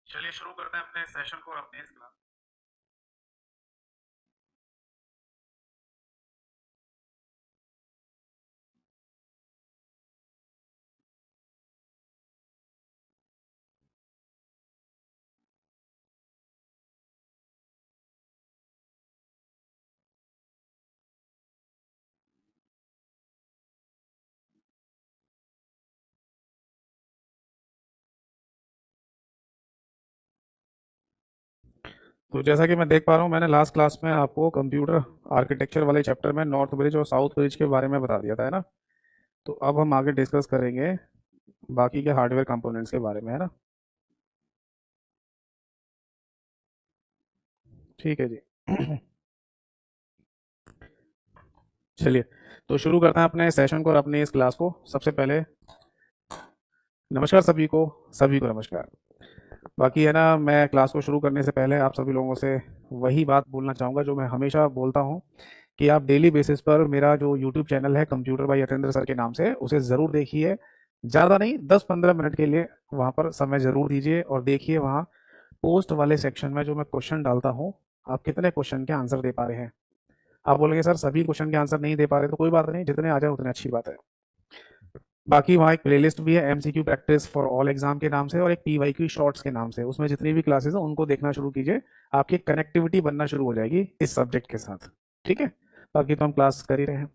चलिए शुरू करते हैं अपने सेशन को और अपने इस क्लास। तो जैसा कि मैं देख पा रहा हूँ, मैंने लास्ट क्लास में आपको कंप्यूटर आर्किटेक्चर वाले चैप्टर में नॉर्थ ब्रिज और साउथ ब्रिज के बारे में बता दिया था, है ना। तो अब हम आगे डिस्कस करेंगे बाकी के हार्डवेयर कंपोनेंट्स के बारे में, है ना। ठीक है जी। चलिए, तो शुरू करते हैं अपने सेशन को और अपनी इस क्लास को। सबसे पहले नमस्कार सभी को नमस्कार। बाकी है ना, मैं क्लास को शुरू करने से पहले आप सभी लोगों से वही बात बोलना चाहूँगा जो मैं हमेशा बोलता हूँ कि आप डेली बेसिस पर मेरा जो यूट्यूब चैनल है कंप्यूटर बाय यतेंद्र सर के नाम से, उसे ज़रूर देखिए। ज़्यादा नहीं, 10-15 मिनट के लिए वहाँ पर समय ज़रूर दीजिए और देखिए वहाँ पोस्ट वाले सेक्शन में जो मैं क्वेश्चन डालता हूँ, आप कितने क्वेश्चन के आंसर दे पा रहे हैं। आप बोलेंगे सर सभी क्वेश्चन के आंसर नहीं दे पा रहे, तो कोई बात नहीं, जितने आ जाए उतने अच्छी बात है। बाकी वहाँ एक प्लेलिस्ट भी है MCQ practice for all exam के नाम से और एक पीवाईक्यू शॉर्ट्स के नाम से। उसमें जितनी भी क्लासेस हैं उनको देखना शुरू कीजिए, आपकी कनेक्टिविटी बनना शुरू हो जाएगी इस सब्जेक्ट के साथ। ठीक है, बाकी तो हम क्लास कर ही रहे हैं।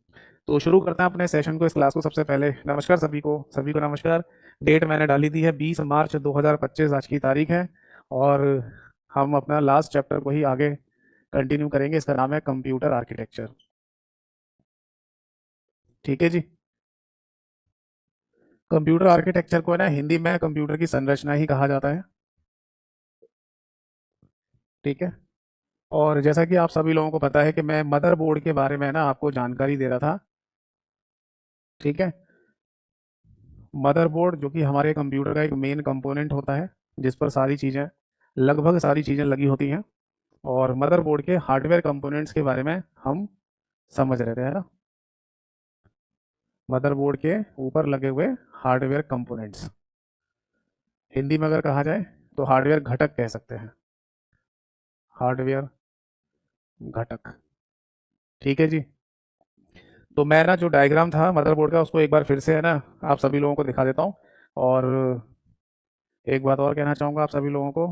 तो शुरू करते हैं अपने सेशन को, इस क्लास को। सबसे पहले नमस्कार सभी को नमस्कार। डेट मैंने डाली दी है 20 मार्च 2025 आज की तारीख है। और हम अपना लास्ट चैप्टर को ही आगे कंटिन्यू करेंगे। इसका नाम है कंप्यूटर आर्किटेक्चर। ठीक है जी। कंप्यूटर आर्किटेक्चर को है ना हिंदी में कंप्यूटर की संरचना ही कहा जाता है। ठीक है। और जैसा कि आप सभी लोगों को पता है कि मैं मदरबोर्ड के बारे में ना आपको जानकारी दे रहा था। ठीक है। मदरबोर्ड जो कि हमारे कंप्यूटर का एक मेन कंपोनेंट होता है, जिस पर सारी चीज़ें, लगभग सारी चीज़ें लगी होती हैं। और मदरबोर्ड के हार्डवेयर कंपोनेंट्स के बारे में हम समझ रहे थे, है ना। मदरबोर्ड के ऊपर लगे हुए हार्डवेयर कंपोनेंट्स, हिंदी में अगर कहा जाए तो हार्डवेयर घटक कह सकते हैं। हार्डवेयर घटक। ठीक है जी। तो मैं ना जो डायग्राम था मदरबोर्ड का, उसको एक बार फिर से है ना आप सभी लोगों को दिखा देता हूँ। और एक बात और कहना चाहूँगा आप सभी लोगों को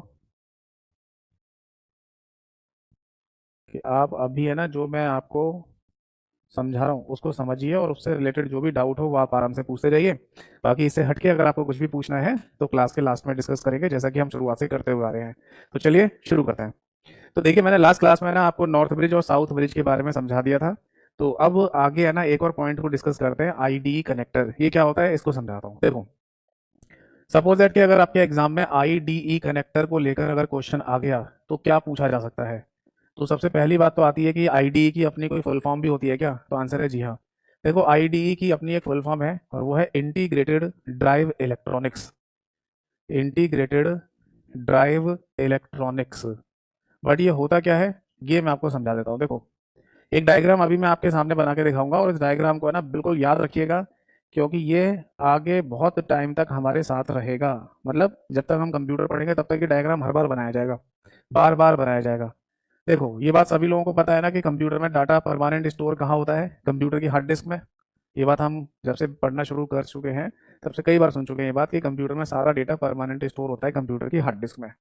कि आप अभी है ना जो मैं आपको समझा रहा हूँ उसको समझिए, और उससे रिलेटेड जो भी डाउट हो वो आप आराम से पूछते जाइए। बाकी इससे हटके अगर आपको कुछ भी पूछना है तो क्लास के लास्ट में डिस्कस करेंगे, जैसा कि हम शुरुआत से करते हुए आ रहे हैं। तो चलिए शुरू करते हैं। तो देखिए, मैंने लास्ट क्लास में ना आपको नॉर्थ ब्रिज और साउथ ब्रिज के बारे में समझा दिया था। तो अब आगे है ना एक और पॉइंट को डिस्कस करते हैं, आईडी कनेक्टर। ये क्या होता है इसको समझाता हूँ। देखो, सपोज दैट कि अगर आपके एग्जाम में आईडीई कनेक्टर को लेकर अगर क्वेश्चन आ गया तो क्या पूछा जा सकता है। तो सबसे पहली बात तो आती है कि आईडीई की अपनी कोई फुल फॉर्म भी होती है क्या, तो आंसर है जी हाँ। देखो, आईडीई की अपनी एक फुल फॉर्म है और वो है integrated drive electronics. Integrated drive electronics. But ये होता क्या है, ये मैं आपको समझा देता हूँ। देखो, एक डायग्राम अभी मैं आपके सामने बना के दिखाऊंगा और इस डायग्राम को है ना बिल्कुल याद रखिएगा, क्योंकि ये आगे बहुत टाइम तक हमारे साथ रहेगा। मतलब जब तक हम कंप्यूटर पढ़ेंगे तब तक ये डायग्राम हर बार बनाया जाएगा, बार बार बनाया जाएगा। देखो, ये बात सभी लोगों को पता है ना कि कंप्यूटर में डाटा परमानेंट स्टोर कहाँ होता है, कंप्यूटर की हार्ड डिस्क में। ये बात हम जब से पढ़ना शुरू कर चुके हैं तब से कई बार सुन चुके हैं ये बात कि कंप्यूटर में सारा डेटा परमानेंट स्टोर होता है कंप्यूटर की हार्ड डिस्क में।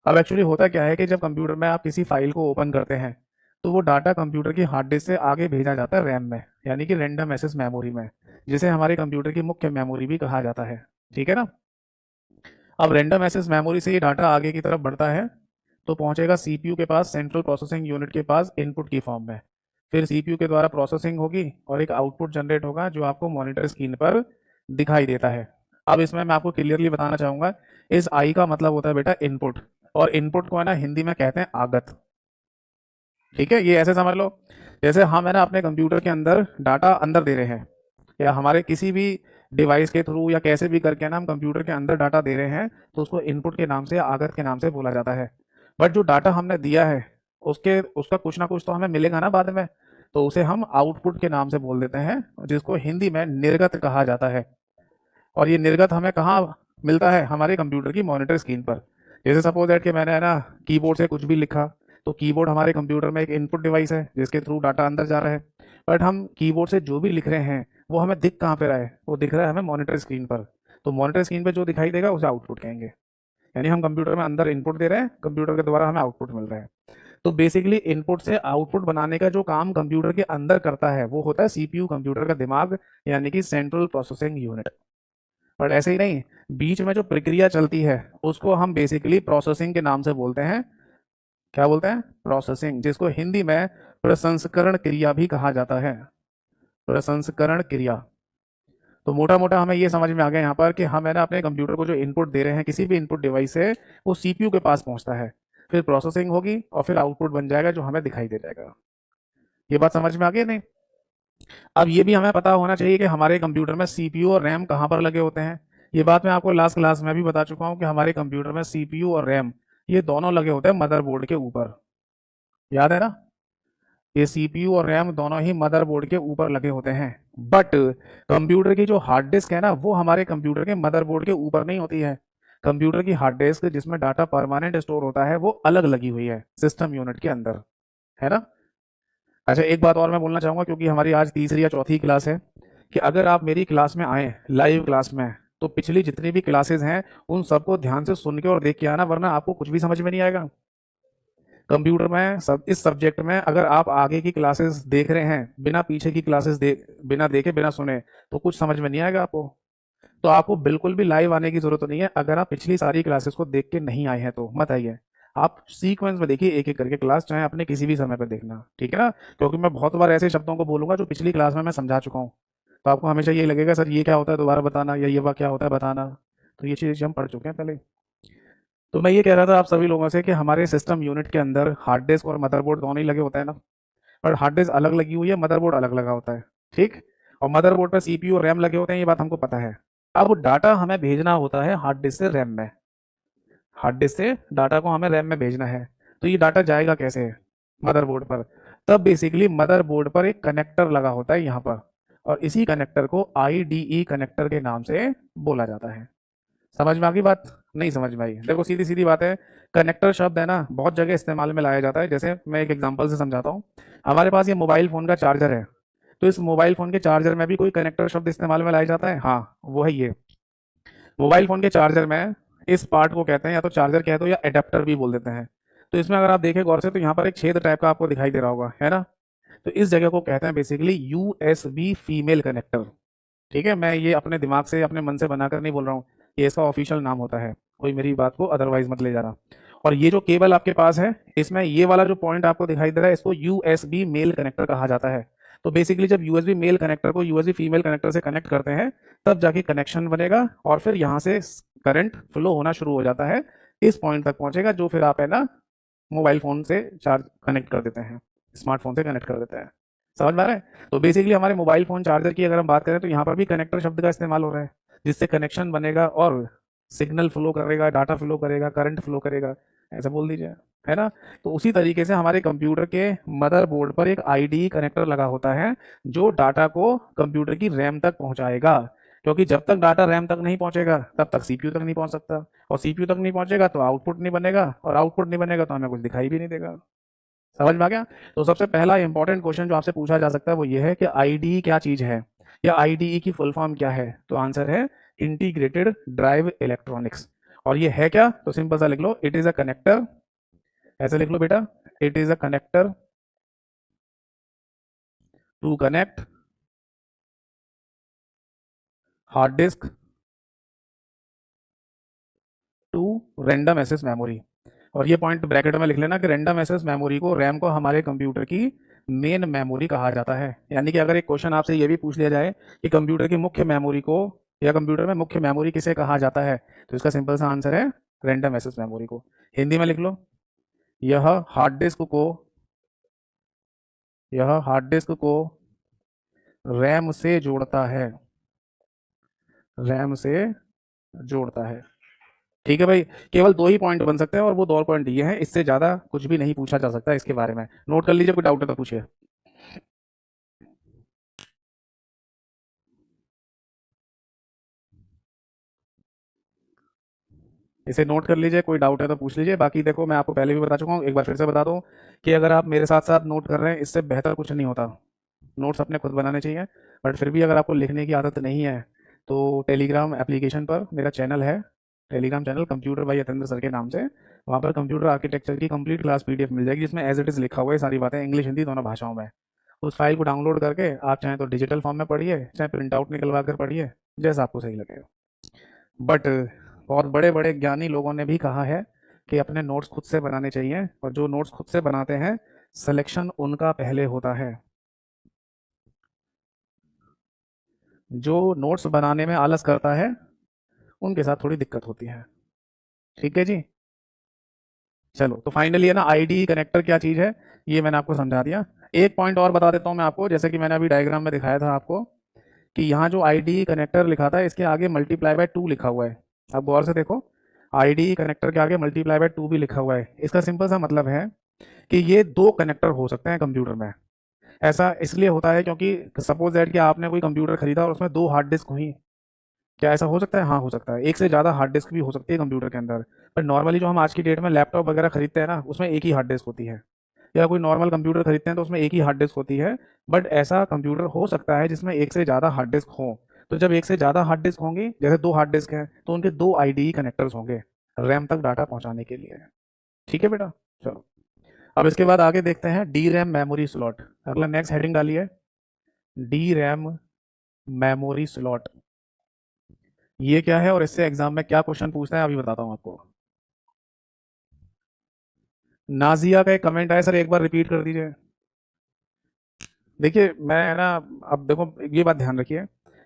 अब एक्चुअली होता क्या है कि जब कंप्यूटर में आप किसी फाइल को ओपन करते हैं तो वो डाटा कंप्यूटर की हार्ड डिस्क से आगे भेजा जाता है रैम में, यानी कि रैंडम एक्सेस मेमोरी में, जिसे हमारे कंप्यूटर की मुख्य मेमोरी भी कहा जाता है। ठीक है ना। अब रैंडम एक्सेस मेमोरी से ये डाटा आगे की तरफ बढ़ता है तो पहुंचेगा सीपीयू के पास, सेंट्रल प्रोसेसिंग यूनिट के पास, इनपुट की फॉर्म में। फिर सीपीयू के द्वारा प्रोसेसिंग होगी और एक आउटपुट जनरेट होगा जो आपको मॉनिटर स्क्रीन पर दिखाई देता है। अब इसमें मैं आपको क्लियरली बताना चाहूंगा, इस आई का मतलब होता है बेटा इनपुट, और इनपुट को है ना हिंदी में कहते हैं आगत। ठीक है, ये ऐसे समझ लो जैसे हम है ना अपने कंप्यूटर के अंदर डाटा अंदर दे रहे हैं, या हमारे किसी भी डिवाइस के थ्रू या कैसे भी करके ना हम कंप्यूटर के अंदर डाटा दे रहे हैं, तो उसको इनपुट के नाम से या आगत के नाम से बोला जाता है। बट जो डाटा हमने दिया है उसके उसका कुछ ना कुछ तो हमें मिलेगा ना बाद में, तो उसे हम आउटपुट के नाम से बोल देते हैं, जिसको हिंदी में निर्गत कहा जाता है। और ये निर्गत हमें कहाँ मिलता है, हमारे कंप्यूटर की मॉनिटर स्क्रीन पर। जैसे सपोज दैट कि मैंने है ना कीबोर्ड से कुछ भी लिखा, तो कीबोर्ड हमारे कंप्यूटर में एक इनपुट डिवाइस है जिसके थ्रू डाटा अंदर जा रहा है। बट हम कीबोर्ड से जो भी लिख रहे हैं वो हमें दिख कहाँ पे रहा है, वो दिख रहा है हमें मॉनिटर स्क्रीन पर। तो मॉनिटर स्क्रीन पे जो दिखाई देगा उसे आउटपुट कहेंगे। यानी हम कंप्यूटर में अंदर इनपुट दे रहे हैं, कंप्यूटर के द्वारा हमें आउटपुट मिल रहा है। तो बेसिकली इनपुट से आउटपुट बनाने का जो काम कंप्यूटर के अंदर करता है वो होता है सीपीयू, कंप्यूटर का दिमाग, यानी कि सेंट्रल प्रोसेसिंग यूनिट। बट ऐसे ही नहीं, बीच में जो प्रक्रिया चलती है उसको हम बेसिकली प्रोसेसिंग के नाम से बोलते हैं। क्या बोलते हैं? प्रोसेसिंग, जिसको हिंदी में प्रसंस्करण क्रिया भी कहा जाता है। प्रसंस्करण क्रिया। तो मोटा मोटा हमें ये समझ में आ गया यहाँ पर कि हम है ना अपने कंप्यूटर को जो इनपुट दे रहे हैं किसी भी इनपुट डिवाइस से, वो सीपीयू के पास पहुंचता है, फिर प्रोसेसिंग होगी और फिर आउटपुट बन जाएगा जो हमें दिखाई दे जाएगा। ये बात समझ में आ गई नहीं? अब ये भी हमें पता होना चाहिए कि हमारे कंप्यूटर में सीपीयू और रैम कहाँ पर लगे होते हैं। ये बात मैं आपको लास्ट क्लास में भी बता चुका हूँ कि हमारे कंप्यूटर में सीपीयू और रैम ये दोनों लगे होते हैं मदरबोर्ड के ऊपर। याद है ना? ये सीपीयू और रैम दोनों ही मदरबोर्ड के ऊपर लगे होते हैं। बट कंप्यूटर की जो हार्ड डिस्क है ना वो हमारे कंप्यूटर के मदरबोर्ड के ऊपर नहीं होती है। कंप्यूटर की हार्ड डिस्क जिसमें डाटा परमानेंट स्टोर होता है वो अलग लगी हुई है सिस्टम यूनिट के अंदर। है ना? अच्छा, एक बात और मैं बोलना चाहूंगा क्योंकि हमारी आज तीसरी या चौथी क्लास है, कि अगर आप मेरी क्लास में आए लाइव क्लास में, तो पिछली जितनी भी क्लासेस हैं उन सबको ध्यान से सुन के और देख के आना, वरना आपको कुछ भी समझ में नहीं आएगा। कंप्यूटर में सब इस सब्जेक्ट में अगर आप आगे की क्लासेस देख रहे हैं बिना पीछे की क्लासेस बिना देखे बिना सुने, तो कुछ समझ में नहीं आएगा आपको। तो आपको बिल्कुल भी लाइव आने की जरूरत नहीं है। अगर आप पिछली सारी क्लासेस को देख के नहीं आए हैं तो मत आइए। आप सीक्वेंस में देखिए एक एक करके क्लास, चाहे अपने किसी भी समय पर देखना, ठीक है ना? क्योंकि मैं बहुत बार ऐसे शब्दों को बोलूंगा जो पिछली क्लास में मैं समझा चुका हूँ। तो आपको हमेशा ये लगेगा सर ये क्या होता है दोबारा बताना, या ये क्या होता है बताना। तो ये चीज़ हम पढ़ चुके हैं पहले। तो मैं ये कह रहा था आप सभी लोगों से कि हमारे सिस्टम यूनिट के अंदर हार्ड डिस्क और मदरबोर्ड दोनों ही लगे होते हैं ना। पर हार्ड डिस्क अलग लगी हुई है, मदरबोर्ड अलग लगा होता है। ठीक। और मदरबोर्ड पर सीपीयू और रैम लगे होते हैं, ये बात हमको पता है। अब डाटा हमें भेजना होता है हार्ड डिस्क से रैम में। हार्ड डिस्क से डाटा को हमें रैम में भेजना है। तो ये डाटा जाएगा कैसे? मदरबोर्ड पर। तब बेसिकली मदरबोर्ड पर एक कनेक्टर लगा होता है यहाँ पर, और इसी कनेक्टर को आईडीई कनेक्टर के नाम से बोला जाता है। समझ में आ गई बात? नहीं समझ में आई? देखो सीधी सीधी बात है। कनेक्टर शब्द है ना बहुत जगह इस्तेमाल में लाया जाता है। जैसे मैं एक एग्जांपल से समझाता हूँ। हमारे पास ये मोबाइल फोन का चार्जर है, तो इस मोबाइल फोन के चार्जर में भी कोई कनेक्टर शब्द इस्तेमाल में लाया जाता है। हाँ, वो है ये। मोबाइल फोन के चार्जर में इस पार्ट को कहते हैं या तो चार्जर कह दो या एडेप्टर भी बोल देते हैं। तो इसमें अगर आप देखें गौर से तो यहाँ पर एक छेद टाइप का आपको दिखाई दे रहा होगा, है ना? तो इस जगह को कहते हैं बेसिकली यूएसबी फीमेल कनेक्टर। ठीक है, मैं ये अपने दिमाग से अपने मन से बनाकर नहीं बोल रहा हूँ, ये इसका ऑफिशियल नाम होता है। कोई मेरी बात को अदरवाइज मत ले जाना। और ये जो केबल आपके पास है, इसमें ये वाला जो पॉइंट आपको दिखाई दे रहा है इसको यूएसबी मेल कनेक्टर कहा जाता है। तो बेसिकली जब यूएसबी मेल कनेक्टर को यूएसबी फीमेल कनेक्टर से कनेक्ट करते हैं तब जाके कनेक्शन बनेगा, और फिर यहाँ से करंट फ्लो होना शुरू हो जाता है, इस पॉइंट तक पहुंचेगा जो फिर आप है ना मोबाइल फोन से चार्ज कनेक्ट कर देते हैं, स्मार्टफोन से कनेक्ट कर देते हैं। समझ में आ रहा है? तो बेसिकली हमारे मोबाइल फोन चार्जर की अगर हम बात करें तो यहाँ पर भी कनेक्टर शब्द का इस्तेमाल हो रहा है, जिससे कनेक्शन बनेगा और सिग्नल फ्लो करेगा, डाटा फ्लो करेगा, करंट फ्लो करेगा। ऐसा बोल दीजिए, है ना? तो उसी तरीके से हमारे कंप्यूटर के मदरबोर्ड पर एक आईडी कनेक्टर लगा होता है जो डाटा को कंप्यूटर की रैम तक पहुंचाएगा। क्योंकि जब तक डाटा रैम तक नहीं पहुंचेगा तब तक सीपीयू तक नहीं पहुंच सकता, और सीपीयू तक नहीं पहुंचेगा तो आउटपुट नहीं बनेगा, और आउटपुट नहीं बनेगा तो हमें कुछ दिखाई भी नहीं देगा। समझ में आ गया? तो सबसे पहला इंपॉर्टेंट क्वेश्चन जो आपसे पूछा जा सकता है वो ये है कि आईडीई क्या चीज है, या आईडीई की फुल फॉर्म क्या है? तो आंसर है इंटीग्रेटेड ड्राइव इलेक्ट्रॉनिक्स। और ये है क्या? तो सिंपल सा लिख लो, इट इज अ कनेक्टर। ऐसे लिख लो बेटा, it is a connector to connect hard disk to random access memory. और ये पॉइंट ब्रैकेट में लिख लेना कि रैंडम एक्सेस मेमोरी को, रैम को, हमारे कंप्यूटर की मेन मेमोरी कहा जाता है। यानी कि अगर एक क्वेश्चन आपसे ये भी पूछ लिया जाए कि कंप्यूटर की मुख्य मेमोरी को, या कंप्यूटर में मुख्य मेमोरी किसे कहा जाता है, तो इसका सिंपल सा आंसर है रैंडम एक्सेस मेमोरी को। हिंदी में लिख लो, यह हार्ड डिस्क को, यह हार्ड डिस्क को रैम से जोड़ता है, रैम से जोड़ता है। ठीक है भाई। केवल दो ही पॉइंट बन सकते हैं और वो दो पॉइंट ये हैं, इससे ज्यादा कुछ भी नहीं पूछा जा सकता इसके बारे में। नोट कर लीजिए, कोई डाउट है तो पूछिए। इसे नोट कर लीजिए, कोई डाउट है तो पूछ लीजिए। बाकी देखो, मैं आपको पहले भी बता चुका हूँ, एक बार फिर से बता दूँ कि अगर आप मेरे साथ साथ नोट कर रहे हैं, इससे बेहतर कुछ नहीं होता। नोट्स अपने खुद बनाने चाहिए। बट फिर भी अगर आपको लिखने की आदत नहीं है तो टेलीग्राम एप्लीकेशन पर मेरा चैनल है, Telegram channel computer by Yatendra sir के नाम से। वहाँ पर कंप्यूटर आर्किटेक्चर की कंप्लीट क्लास पीडीएफ मिल जाएगी, जिसमें एज इट इज़ लिखा हुआ है सारी बातें, इंग्लिश हिंदी दोनों भाषाओं में। उस फाइल को डाउनलोड करके आप चाहें तो डिजिटल फॉर्म में पढ़िए, चाहे प्रिंट आउट निकलवा कर पढ़िए, जैसा आपको सही लगेगा। बट बहुत बड़े बड़े ज्ञानी लोगों ने भी कहा है कि अपने नोट्स खुद से बनाने चाहिए, और जो नोट्स खुद से बनाते हैं सिलेक्शन उनका पहले होता है। जो नोट्स बनाने में आलस करता है उनके साथ थोड़ी दिक्कत होती है। ठीक है जी। चलो, तो फाइनली है ना, आईडी कनेक्टर क्या चीज़ है ये मैंने आपको समझा दिया। एक पॉइंट और बता देता हूँ मैं आपको, जैसे कि मैंने अभी डायग्राम में दिखाया था आपको कि यहाँ जो आईडी कनेक्टर लिखा था इसके आगे मल्टीप्लाई बाय 2 लिखा हुआ है। अब गौर से देखो, आईडी कनेक्टर के आगे मल्टीप्लाई बाय 2 भी लिखा हुआ है। इसका सिंपल सा मतलब है कि ये दो कनेक्टर हो सकते हैं कंप्यूटर में। ऐसा इसलिए होता है क्योंकि सपोज दैट कि आपने कोई कंप्यूटर खरीदा और उसमें 2 हार्ड डिस्क हुई। क्या ऐसा हो सकता है? हाँ, हो सकता है। एक से ज़्यादा हार्ड डिस्क भी हो सकती है कंप्यूटर के अंदर। पर नॉर्मली जो हम आज की डेट में लैपटॉप वगैरह खरीदते हैं ना, उसमें एक ही हार्ड डिस्क होती है। या कोई नॉर्मल कंप्यूटर खरीदते हैं तो उसमें एक ही हार्ड डिस्क होती है। बट ऐसा कंप्यूटर हो सकता है जिसमें एक से ज़्यादा हार्ड डिस्क हो। तो जब एक से ज़्यादा हार्ड डिस्क होंगी, जैसे 2 हार्ड डिस्क हैं, तो उनके 2 आईडी कनेक्टर्स होंगे रैम तक डाटा पहुंचाने के लिए। ठीक है बेटा। चलो, अब इसके बाद आगे देखते हैं डी रैम मेमोरी स्लॉट। अगला नेक्स्ट हेडिंग डालिए, डी रैम मेमोरी स्लॉट। ये क्या है और इससे एग्जाम में क्या क्वेश्चन पूछता है अभी बताता हूँ आपको। नाजिया का एक कमेंट आया, सर एक बार रिपीट कर दीजिए। देखिए मैं है ना, अब देखो ये बात ध्यान रखिए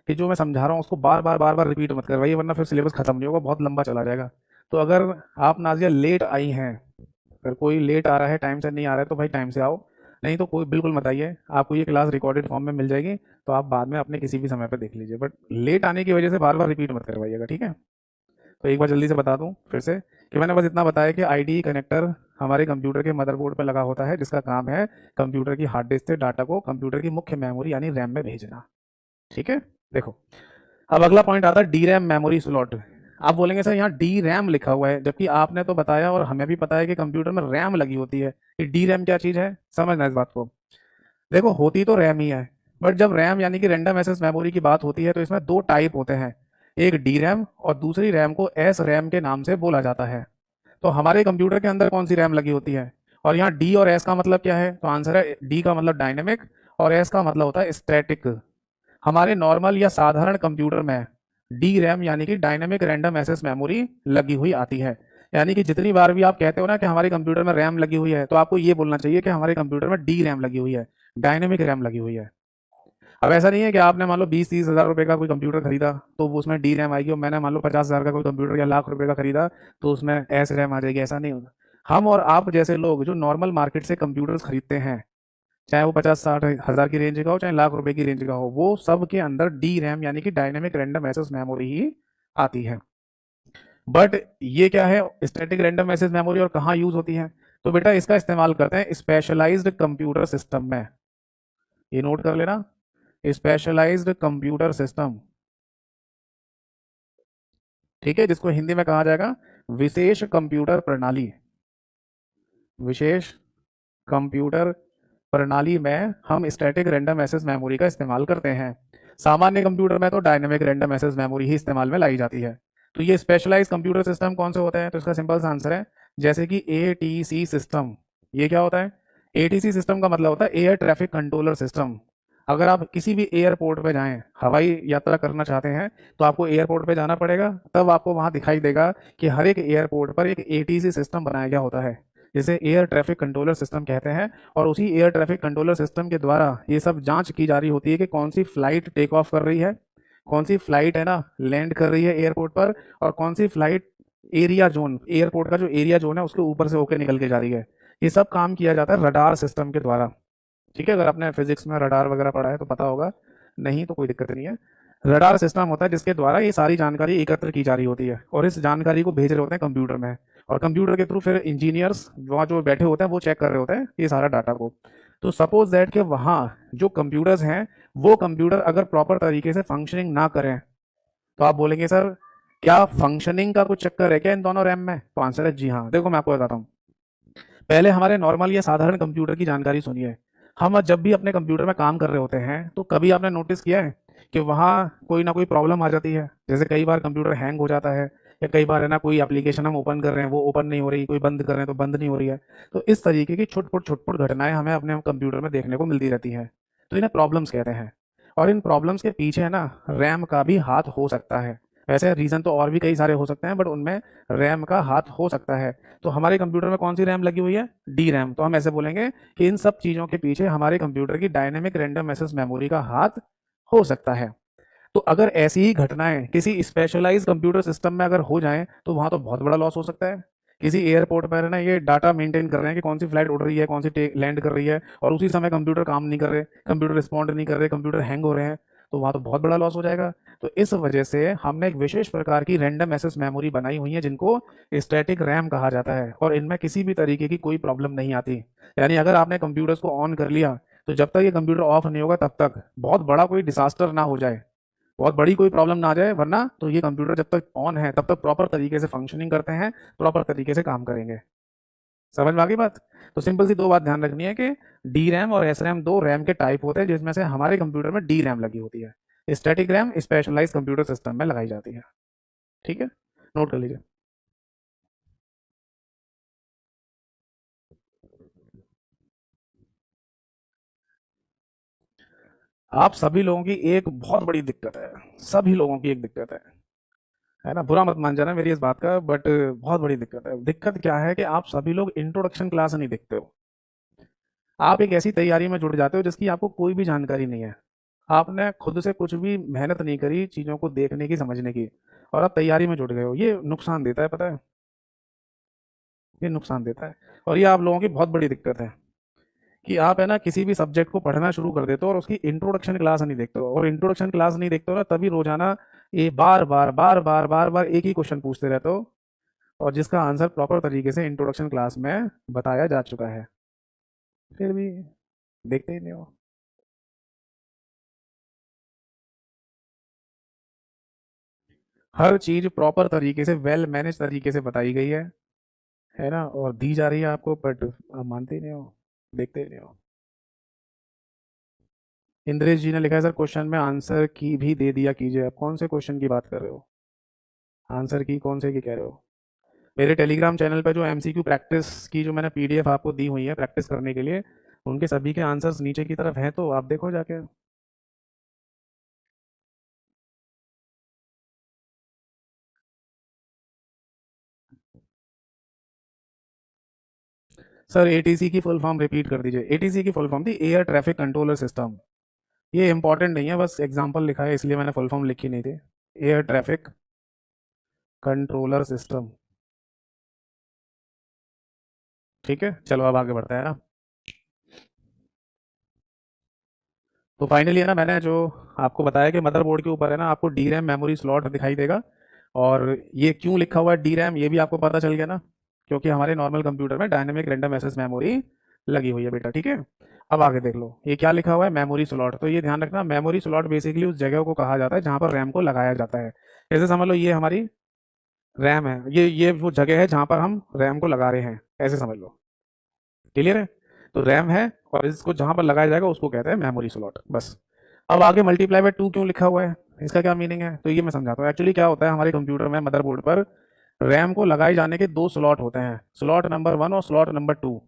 कि जो मैं समझा रहा हूँ उसको बार बार रिपीट मत करवाइए, वरना फिर सिलेबस खत्म नहीं होगा, बहुत लंबा चला जाएगा। तो अगर आप नाजिया लेट आई हैं, अगर कोई लेट आ रहा है, टाइम से नहीं आ रहा है, तो भाई टाइम से आओ। नहीं तो कोई बिल्कुल मत आइए, आपको ये क्लास रिकॉर्डेड फॉर्म में मिल जाएगी, तो आप बाद में अपने किसी भी समय पर देख लीजिए। बट लेट आने की वजह से बार बार रिपीट मत करवाइएगा, ठीक है। तो एक बार जल्दी से बता दूं फिर से कि मैंने बस इतना बताया कि आईडी कनेक्टर हमारे कंप्यूटर के मदरबोर्ड पर लगा होता है, जिसका काम है कंप्यूटर की हार्ड डिस्क से डाटा को कंप्यूटर की मुख्य मेमोरी यानी रैम में भेजना। ठीक है। देखो, अब अगला पॉइंट आता है डी रैम मेमोरी स्लॉट। आप बोलेंगे सर यहाँ डी रैम लिखा हुआ है, जबकि आपने तो बताया और हमें भी पता है कि कंप्यूटर में रैम लगी होती है। ये डी रैम क्या चीज़ है, समझना इस बात को। देखो, होती तो रैम ही है, बट जब रैम यानी कि रैंडम एक्सेस मेमोरी की बात होती है तो इसमें 2 टाइप होते हैं। एक डी रैम और दूसरी रैम को एस रैम के नाम से बोला जाता है। तो हमारे कंप्यूटर के अंदर कौन सी रैम लगी होती है? और यहाँ डी और एस का मतलब क्या है? तो आंसर है, डी का मतलब डायनेमिक और एस का मतलब होता है स्टैटिक। हमारे नॉर्मल या साधारण कंप्यूटर में डी रैम यानी कि डायनेमिक रैंडम एक्सेस मेमोरी लगी हुई आती है। यानी कि जितनी बार भी आप कहते हो ना कि हमारे कंप्यूटर में रैम लगी हुई है, तो आपको ये बोलना चाहिए कि हमारे कंप्यूटर में डी रैम लगी हुई है, डायनेमिक रैम लगी हुई है। अब ऐसा नहीं है कि आपने मान लो 20-30 हज़ार रुपए का कोई कंप्यूटर खरीदा तो वो उसमें डी रैम आएगी, और मैंने मान लो 50 हज़ार का कोई कंप्यूटर या लाख रुपए का खरीदा तो उसमें एस रैम आ जाएगी। ऐसा नहीं होगा। हम और आप जैसे लोग जो नॉर्मल मार्केट से कंप्यूटर्स खरीदते हैं, चाहे वो 50-60 हज़ार की रेंज का हो, चाहे लाख रुपए की रेंज का हो, वो सब के अंदर डी रैम यानी कि डायनेमिक रैंडम एक्सेस मेमोरी ही आती है। बट ये क्या है स्टैटिक रैंडम एक्सेस मेमोरी और कहाँ यूज होती है? तो बेटा इसका इस्तेमाल करते हैं स्पेशलाइज्ड कंप्यूटर सिस्टम में। ये नोट कर लेना, स्पेशलाइज्ड कंप्यूटर सिस्टम। ठीक है, जिसको हिंदी में कहा जाएगा विशेष कंप्यूटर प्रणाली। विशेष कंप्यूटर प्रणाली में हम स्टैटिक रैंडम एक्सेस मेमोरी का इस्तेमाल करते हैं। सामान्य कंप्यूटर में तो डायनेमिक रैंडम एक्सेस मेमोरी ही इस्तेमाल में लाई जाती है। तो ये स्पेशलाइज्ड कंप्यूटर सिस्टम कौन से होते हैं? तो इसका सिंपल सा आंसर है, जैसे कि एटीसी सिस्टम। ये क्या होता है? एटीसी सिस्टम का मतलब होता है एयर ट्रैफिक कंट्रोलर सिस्टम। अगर आप किसी भी एयरपोर्ट पे जाएं, हवाई यात्रा करना चाहते हैं, तो आपको एयरपोर्ट पे जाना पड़ेगा, तब आपको वहां दिखाई देगा कि हर एक एयरपोर्ट पर एक एटीसी सिस्टम बनाया गया होता है, जिसे एयर ट्रैफिक कंट्रोलर सिस्टम कहते हैं। और उसी एयर ट्रैफिक कंट्रोलर सिस्टम के द्वारा ये सब जांच की जा रही होती है कि कौन सी फ्लाइट टेक ऑफ कर रही है, कौन सी फ्लाइट है ना लैंड कर रही है एयरपोर्ट पर, और कौन सी फ्लाइट एरिया जोन, एयरपोर्ट का जो एरिया जोन है उसके ऊपर से होकर निकल के जा रही है। ये सब काम किया जाता है रडार सिस्टम के द्वारा। ठीक है, अगर आपने फिजिक्स में रडार वगैरह पढ़ा है तो पता होगा, नहीं तो कोई दिक्कत नहीं है। रडार सिस्टम होता है जिसके द्वारा ये सारी जानकारी एकत्र की जा रही होती है और इस जानकारी को भेज रहे होते हैं कंप्यूटर में, और कंप्यूटर के थ्रू फिर इंजीनियर्स वहाँ जो बैठे होते हैं वो चेक कर रहे होते हैं ये सारा डाटा को। तो सपोज दैट कि वहाँ जो कंप्यूटर्स हैं वो कंप्यूटर अगर प्रॉपर तरीके से फंक्शनिंग ना करें, तो आप बोलेंगे सर क्या फंक्शनिंग का कुछ चक्कर है क्या इन दोनों रैम में? तो आंसर है जी हाँ। देखो मैं आपको बताता हूँ, पहले हमारे नॉर्मल या साधारण कंप्यूटर की जानकारी सुनिए। हम जब भी अपने कंप्यूटर में काम कर रहे होते हैं तो कभी आपने नोटिस किया है कि वहाँ कोई ना कोई प्रॉब्लम आ जाती है? जैसे कई बार कंप्यूटर हैंग हो जाता है, या कई बार है ना कोई एप्लीकेशन हम ओपन कर रहे हैं वो ओपन नहीं हो रही, कोई बंद कर रहे हैं तो बंद नहीं हो रही है। तो इस तरीके की छुटपुट छुटपुट घटनाएं हमें अपने कंप्यूटर में देखने को मिलती रहती हैं। तो इन्हें प्रॉब्लम्स कहते हैं। और इन प्रॉब्लम्स के पीछे है ना रैम का भी हाथ हो सकता है। वैसे रीज़न तो और भी कई सारे हो सकते हैं, बट उनमें रैम का हाथ हो सकता है। तो हमारे कंप्यूटर में कौन सी रैम लगी हुई है? D RAM. तो हम ऐसे बोलेंगे कि इन सब चीज़ों के पीछे हमारे कंप्यूटर की डायनेमिक रैंडम एक्सेस मेमोरी का हाथ हो सकता है। तो अगर ऐसी ही घटनाएं किसी स्पेशलाइज्ड कंप्यूटर सिस्टम में अगर हो जाएं तो वहां तो बहुत बड़ा लॉस हो सकता है। किसी एयरपोर्ट पर है ना ये डाटा मेंटेन कर रहे हैं कि कौन सी फ्लाइट उड़ रही है, कौन सी लैंड कर रही है, और उसी समय कंप्यूटर काम नहीं कर रहे, कंप्यूटर रिस्पॉन्ड नहीं कर रहे, कंप्यूटर हैंग हो रहे हैं, तो वहां तो बहुत बड़ा लॉस हो जाएगा। तो इस वजह से हमने एक विशेष प्रकार की रैंडम एक्सेस मेमोरी बनाई हुई है जिनको स्टैटिक रैम कहा जाता है, और इनमें किसी भी तरीके की कोई प्रॉब्लम नहीं आती। यानी अगर आपने कंप्यूटर्स को ऑन कर लिया तो जब तक ये कंप्यूटर ऑफ नहीं होगा तब तक बहुत बड़ा कोई डिसास्टर ना हो जाए, बहुत बड़ी कोई प्रॉब्लम ना आ जाए, वरना तो ये कंप्यूटर जब तक ऑन है तब तक प्रॉपर तरीके से फंक्शनिंग करते हैं, प्रॉपर तरीके से काम करेंगे। समझ में आ गई बात? तो सिंपल सी दो बात ध्यान रखनी है कि डी रैम और एस रैम दो रैम के टाइप होते हैं, जिसमें से हमारे कंप्यूटर में डी रैम लगी होती है। Static RAM specialise computer system में लगाई जाती है। ठीक है, नोट कर लीजिए। आप सभी लोगों की एक बहुत बड़ी दिक्कत है, सभी लोगों की एक दिक्कत है ना, बुरा मत मान जाना मेरी इस बात का, बट बहुत बड़ी दिक्कत है। दिक्कत क्या है कि आप सभी लोग इंट्रोडक्शन क्लास नहीं देखते हो। आप एक ऐसी तैयारी में जुड़ जाते हो जिसकी आपको कोई भी जानकारी नहीं है। आपने खुद से कुछ भी मेहनत नहीं करी चीज़ों को देखने की, समझने की, और आप तैयारी में जुट गए हो। ये नुकसान देता है, पता है? ये नुकसान देता है। और ये आप लोगों की बहुत बड़ी दिक्कत है कि आप है ना किसी भी सब्जेक्ट को पढ़ना शुरू कर देते हो और उसकी इंट्रोडक्शन क्लास नहीं देखते हो, और इंट्रोडक्शन क्लास नहीं देखते हो ना तभी रोजाना ये बार बार बार बार बार बार एक ही क्वेश्चन पूछते रहते हो, और जिसका आंसर प्रॉपर तरीके से इंट्रोडक्शन क्लास में बताया जा चुका है, फिर भी देखते ही नहीं हो। हर चीज प्रॉपर तरीके से वेल मैनेज तरीके से बताई गई है ना, और दी जा रही है आपको, बट आप मानते ही नहीं हो, देखते ही नहीं हो। इंद्रेश जी ने लिखा है सर क्वेश्चन में आंसर की भी दे दिया कीजिए। आप कौन से क्वेश्चन की बात कर रहे हो? आंसर की कौन से की कह रहे हो? मेरे टेलीग्राम चैनल पे जो एमसीक्यू प्रैक्टिस की जो मैंने पीडीएफ आपको दी हुई है प्रैक्टिस करने के लिए, उनके सभी के आंसर्स नीचे की तरफ हैं, तो आप देखो जाके। सर एटीसी की फुल फॉर्म रिपीट कर दीजिए। एटीसी की फुल फॉर्म थी एयर ट्रैफिक कंट्रोलर सिस्टम। ये इंपॉर्टेंट नहीं है, बस एग्जांपल लिखा है इसलिए मैंने फुल फॉर्म लिखी नहीं थी। Air traffic controller system. ठीक है, चलो अब आगे बढ़ते हैं ना। तो फाइनली है ना मैंने जो आपको बताया कि मदरबोर्ड के ऊपर है ना आपको डी रैम मेमोरी स्लॉट दिखाई देगा, और ये क्यों लिखा हुआ है डी रैम ये भी आपको पता चल गया ना, क्योंकि हमारे नॉर्मल कंप्यूटर में डायनेमिक रैंडम एक्सेस मेमोरी लगी हुई है बेटा। ठीक है, अब आगे देख लो ये क्या लिखा हुआ है, मेमोरी स्लॉट। तो ये ध्यान रखना, मेमोरी स्लॉट बेसिकली उस जगह को कहा जाता है जहां पर रैम को लगाया जाता है। जैसे समझ लो ये हमारी रैम है, ये वो जगह है जहां पर हम रैम को लगा रहे हैं, ऐसे समझ लो। क्लियर है? तो रैम है, और इसको जहां पर लगाया जाएगा उसको कहते हैं मेमोरी स्लॉट, बस। अब आगे मल्टीप्लाई बाय टू क्यों लिखा हुआ है, इसका क्या मीनिंग है, तो ये मैं समझाता हूँ। एक्चुअली क्या होता है हमारे कंप्यूटर में मदरबोर्ड पर रैम को लगाए जाने के दो स्लॉट होते हैं, स्लॉट नंबर 1 और स्लॉट नंबर 2।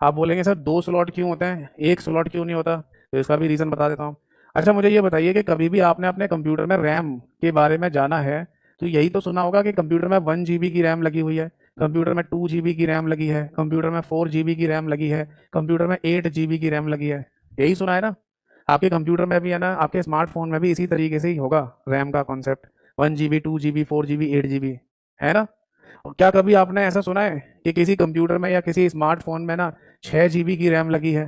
आप बोलेंगे सर दो स्लॉट क्यों होते हैं, एक स्लॉट क्यों नहीं होता? तो इसका भी रीज़न बता देता हूँ। अच्छा मुझे ये बताइए कि कभी भी आपने अपने कंप्यूटर में रैम के बारे में जाना है तो यही तो सुना होगा कि कंप्यूटर में 1 GB की रैम लगी हुई है, कंप्यूटर में 2 GB की रैम लगी है, कंप्यूटर में 4 GB की रैम लगी है, कंप्यूटर में 8 GB की रैम लगी है। यही सुना है ना? आपके कंप्यूटर में भी है ना, आपके स्मार्टफोन में भी इसी तरीके से ही होगा रैम का concept, 1 GB 2 GB 4 GB 8 GB, है ना? और क्या कभी आपने ऐसा सुना है कि किसी कंप्यूटर में या किसी स्मार्टफोन में ना 6 GB की रैम लगी है,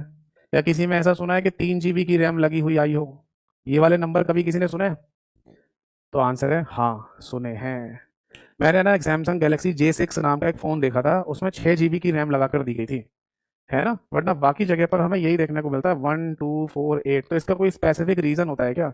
या किसी में ऐसा सुना है कि 3 GB की रैम लगी हुई आई हो? ये वाले नंबर कभी किसी ने सुने हैं? तो आंसर है हाँ, सुने हैं। मैंने ना एक सैमसंग गैलेक्सी J6 नाम का एक फ़ोन देखा था, उसमें 6 GB की रैम लगा कर दी गई थी, है ना? वरना बाकी जगह पर हमें यही देखने को मिलता है 1 2 4 8। तो इसका कोई स्पेसिफिक रीज़न होता है क्या?